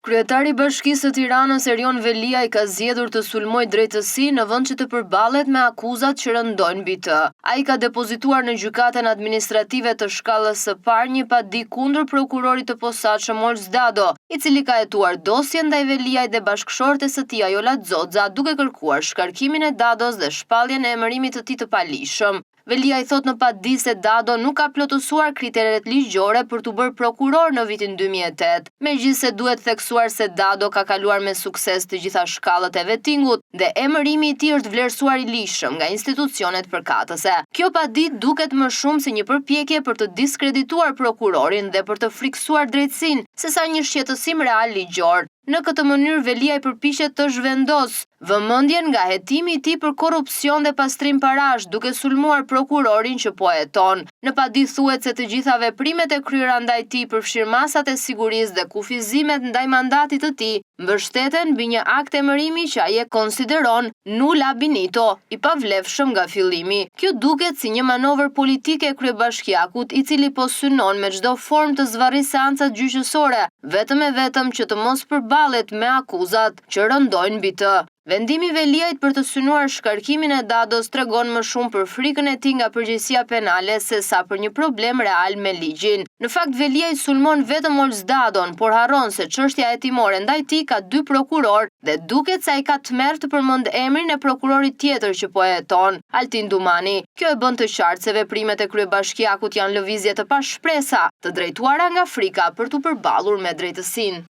Kryetari i Bashkisë së Tiranës Erion Veliaj ka zgjedhur të sulmojë drejtësi në vend që të përballet me akuzat që rëndojnë mbi të. Ai ka depozituar në gjykatën administrative të shkallës së parë një padi kundër prokurorit të posaçëm Olz Dado, i cili ka hetuar dosje ndaj Veliaj dhe bashkëshortes së tij Ajola Xoxa, duke kërkuar shkarkimin e Dados dhe shpalljen e emërimit të tij të palishëm. Veliaj thot në padi se Dado nuk ka plotësuar kriteret ligjore për të bërë prokuror në vitin 2008. Megjithëse duhet theksuar se Dado ka kaluar me sukses të gjitha shkallët e vettingut dhe emërimi i tij është vlerësuar i lishëm nga institucionet përkatëse. Kjo padi duket më shumë si një përpjekje për të diskredituar prokurorin dhe për të friksuar drejtësinë, sesa një shqetësim real ligjor. Në këtë mënyrë Veliaj përpiqet të zhvendos vëmendjen nga hetimi i tij për korrupsion dhe pastrim parash, duke sulmuar prokurorin që po heton. Në padi thuhet se të gjitha veprimet e kryera ndaj tij, përfshirë masat e sigurisë dhe kufizimet ndaj mandatit të tij, mbështeten mbi një akt emërimi që ai e konsideron null ab initio, i pavlefshëm nga fillimi. Kjo duket si një manovër politike e kryebashkiakut, i cili po synon me çdo formë të zvarrisë seancat gjyqësore, vetëm e vetëm që të mos përballet me akuzat që rëndojnë mbi të. Vendimi i Veliajt për të synuar shkarkimin e Dados tregon më shumë për frikën e tij nga përgjegjësia penale sesa për një problem real me ligjin. Në fakt Veliaj sulmon vetëm Olz Dadon, por harron se çështja hetimore ndaj tij ka dy prokuror dhe duket se ai ka tmerr të përmend emrin e prokurorit tjetër që po heton, Altin Dumani. Kjo e bën të qartë se veprimet e kryebashkiakut janë lëvizje të pashpresa, të drejtuara nga frika për të përballur me drejtësinë.